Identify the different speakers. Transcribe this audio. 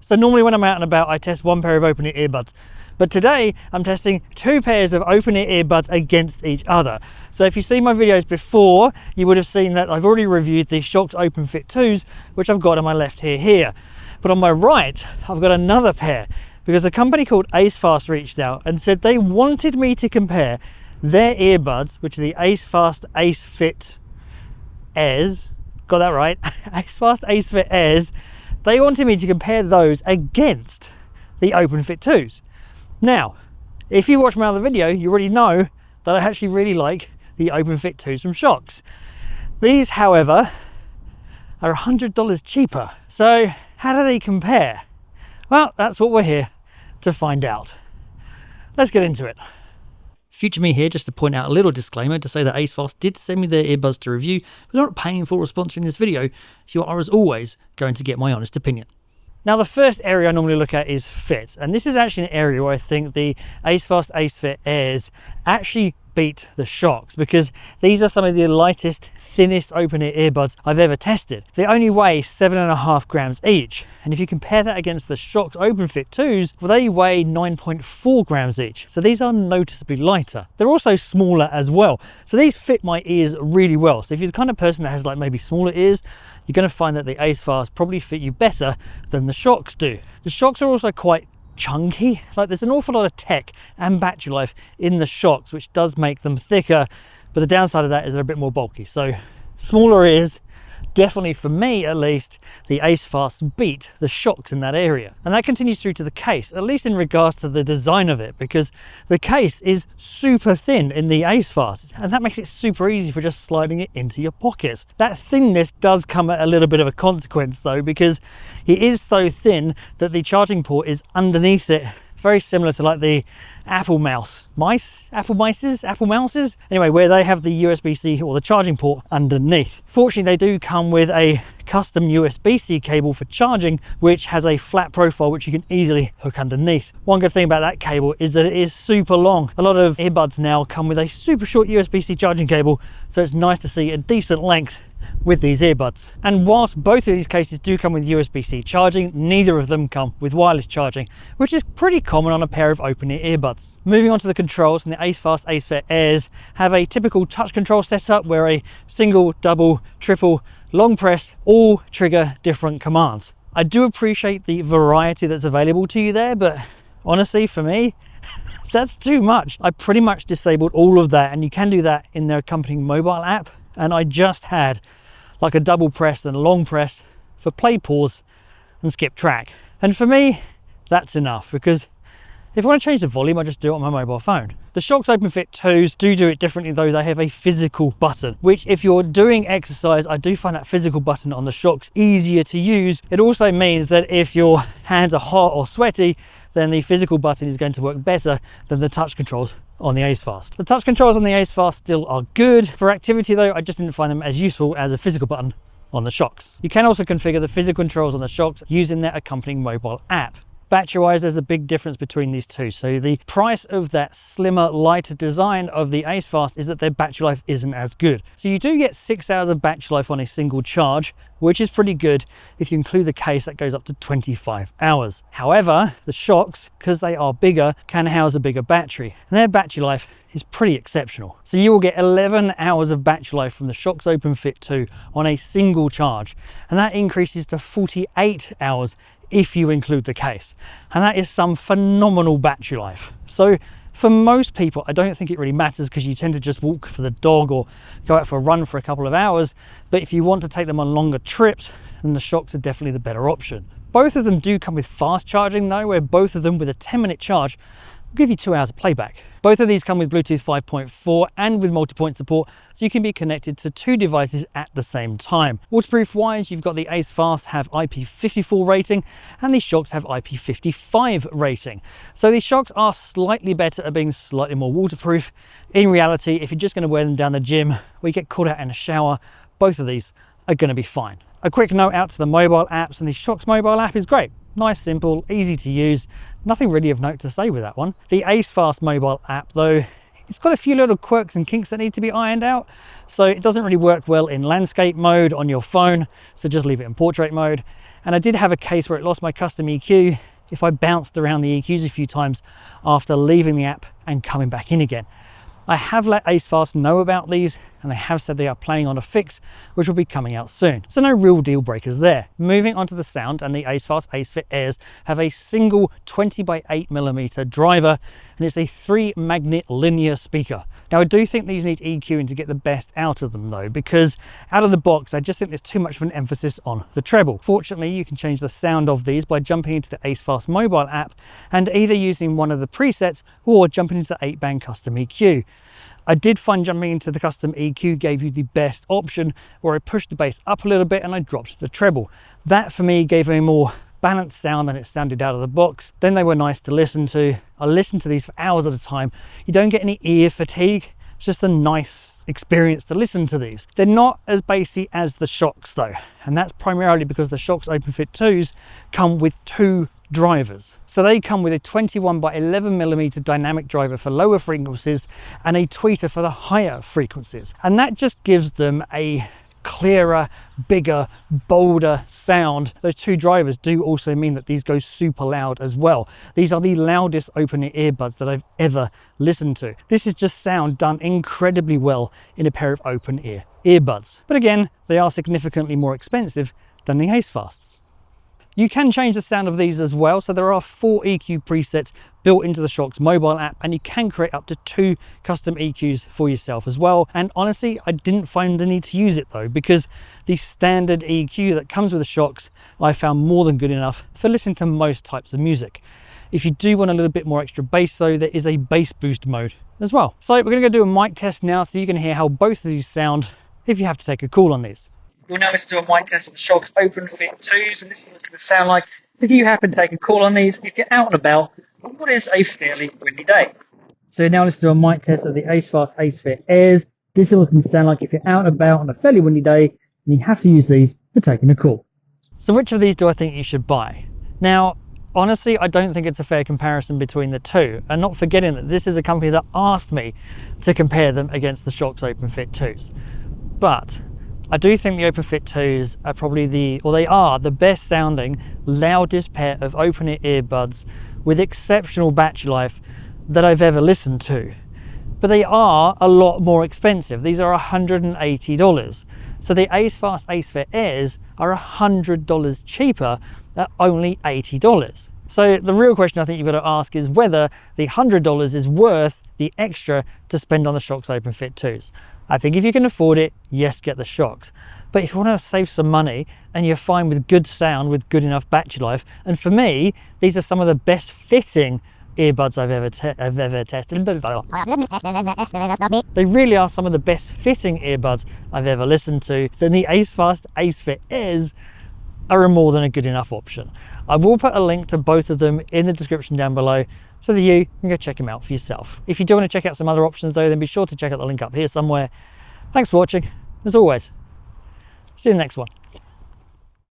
Speaker 1: So normally when I'm out and about, I test one pair of Open Ear Earbuds, but today I'm testing two pairs of Open Ear Earbuds against each other. So if you've seen my videos before, you would have seen that I've already reviewed the Shokz OpenFit 2s, which I've got on my left ear here. But on my right, I've got another pair, because a company called Acefast reached out and said they wanted me to compare their earbuds, which are the Acefast Acefit Airs, got that right, Acefast Acefit Airs. They wanted me to compare those against the OpenFit 2s. Now, if you watch my other video, you already know that I actually really like the OpenFit 2s from Shokz. These, however, are $100 cheaper. So how do they compare? Well, that's what we're here to find out. Let's get into it. Future me here, just to point out a little disclaimer to say that Acefast did send me their earbuds to review, but they're not paying for or sponsoring this video, so you are as always going to get my honest opinion. Now the first area I normally look at is fit, and this is actually an area where I think the Acefast Acefit Airs actually beat the Shokz, because these are some of the lightest, thinnest open ear earbuds I've ever tested. They only weigh 7.5 grams each, and if you compare that against the Shokz OpenFit 2s, well, they weigh 9.4 grams each, so these are noticeably lighter. They're also smaller as well, so these fit my ears really well. So if you're the kind of person that has like maybe smaller ears, you're going to find that the Acefast probably fit you better than the Shokz do. The Shokz are also quite chunky, like there's an awful lot of tech and battery life in the Shokz, which does make them thicker, but the downside of that is they're a bit more bulky. So smaller ears, definitely for me at least, the Acefast beat the Shokz in that area. And that continues through to the case, at least in regards to the design of it, because the case is super thin in the Acefast, and that makes it super easy for just sliding it into your pockets. That thinness does come at a little bit of a consequence though, because it is so thin that the charging port is underneath it, very similar to like the Apple mouses, anyway, where they have the USB-C or the charging port underneath. Fortunately, they do come with a custom USB-C cable for charging, which has a flat profile which you can easily hook underneath. One good thing about that cable is that it is super long. A lot of earbuds now come with a super short USB-C charging cable, so it's nice to see a decent length with these earbuds. And whilst both of these cases do come with USB-C charging, neither of them come with wireless charging, which is pretty common on a pair of open ear earbuds. Moving on to the controls, and the Acefast Acefit Airs have a typical touch control setup where a single, double, triple, long press all trigger different commands. I do appreciate the variety that's available to you there, but honestly for me, that's too much. I pretty much disabled all of that, and you can do that in their accompanying mobile app, and I just had like a double press and a long press for play, pause and skip track. And for me, that's enough, because if I want to change the volume, I just do it on my mobile phone. The Shokz OpenFit 2s do it differently though. They have a physical button, which if you're doing exercise, I do find that physical button on the Shokz easier to use. It also means that if your hands are hot or sweaty, then the physical button is going to work better than the touch controls on the Acefast. The touch controls on the Acefast still are good. For activity though, I just didn't find them as useful as a physical button on the Shokz. You can also configure the physical controls on the Shokz using their accompanying mobile app. Battery wise, there's a big difference between these two. So the price of that slimmer, lighter design of the Acefast is that their battery life isn't as good. So you do get 6 hours of battery life on a single charge, which is pretty good. If you include the case, that goes up to 25 hours. However, the Shokz, because they are bigger, can house a bigger battery, and their battery life is pretty exceptional. So you will get 11 hours of battery life from the Shokz OpenFit 2 on a single charge, and that increases to 48 hours if you include the case, and that is some phenomenal battery life. So for most people, I don't think it really matters, because you tend to just walk for the dog or go out for a run for a couple of hours. But if you want to take them on longer trips, then the Shokz are definitely the better option. Both of them do come with fast charging though, where both of them with a 10-minute charge will give you 2 hours of playback. Both of these come with Bluetooth 5.4 and with multi-point support, so you can be connected to 2 devices at the same time. Waterproof wise, you've got the Acefast have IP54 rating and the Shokz have IP55 rating. So the Shokz are slightly better at being slightly more waterproof. In reality, if you're just going to wear them down the gym or you get caught out in a shower, both of these are going to be fine. A quick note out to the mobile apps, and the Shokz mobile app is great. Nice, simple, easy to use. Nothing really of note to say with that one. The Acefast mobile app though, it's got a few little quirks and kinks that need to be ironed out. So it doesn't really work well in landscape mode on your phone, so just leave it in portrait mode. And I did have a case where it lost my custom EQ if I bounced around the EQs a few times after leaving the app and coming back in again. I have let Acefast know about these, and they have said they are planning on a fix which will be coming out soon. So no real deal breakers there. Moving on to the sound, and the Acefast Acefit Airs have a single 20 by 8mm driver, and it's a 3-magnet linear speaker. Now I do think these need EQing to get the best out of them though, because out of the box I just think there's too much of an emphasis on the treble. Fortunately, you can change the sound of these by jumping into the Acefast mobile app and either using one of the presets or jumping into the 8-band custom EQ. I did find jumping into the custom EQ gave you the best option, where I pushed the bass up a little bit and I dropped the treble. That for me gave a more balanced sound than it sounded out of the box. Then they were nice to listen to. I listened to these for hours at a time. You don't get any ear fatigue. It's just a nice experience to listen to these. They're not as bassy as the Shokz though, and that's primarily because the Shokz OpenFit 2s come with 2 drivers. So they come with a 21 by 11mm dynamic driver for lower frequencies and a tweeter for the higher frequencies. And that just gives them a clearer, bigger, bolder sound. Those 2 drivers do also mean that these go super loud as well. These are the loudest open ear earbuds that I've ever listened to. This is just sound done incredibly well in a pair of open ear earbuds. But again, they are significantly more expensive than the Acefasts. You can change the sound of these as well. So there are 4 EQ presets built into the Shokz mobile app, and you can create up to 2 custom EQs for yourself as well. And honestly, I didn't find the need to use it though, because the standard EQ that comes with the Shokz I found more than good enough for listening to most types of music. If you do want a little bit more extra bass though, there is a bass boost mode as well. So we're going to go do a mic test now so you can hear how both of these sound if you have to take a call on these. We'll now listen to a mic test of the Shokz OpenFit 2s, and this is what it's going to sound like if you happen to take a call on these, if you're out and about on what is a fairly windy day. So now listen to a mic test of the Acefast Acefit Airs. This is what it can sound like if you're out and about on a fairly windy day and you have to use these for taking a call. So which of these do I think you should buy? Now, honestly, I don't think it's a fair comparison between the 2, and not forgetting that this is a company that asked me to compare them against the Shokz OpenFit 2s. But I do think the OpenFit 2s are probably they are the best sounding, loudest pair of open ear earbuds with exceptional battery life that I've ever listened to. But they are a lot more expensive. These are $180. So the Acefast Acefit Airs are $100 cheaper at only $80. So the real question I think you've got to ask is whether the $100 is worth the extra to spend on the Shokz OpenFit 2s. I think if you can afford it, yes, get the Shokz. But if you want to save some money and you're fine with good sound, with good enough battery life, and for me, these are some of the best fitting earbuds I've ever tested. They really are some of the best fitting earbuds I've ever listened to. Then the Acefast Acefit Airs are a more than a good enough option. I will put a link to both of them in the description down below so that you can go check them out for yourself. If you do want to check out some other options though, then be sure to check out the link up here somewhere. Thanks for watching. As always, see you in the next one.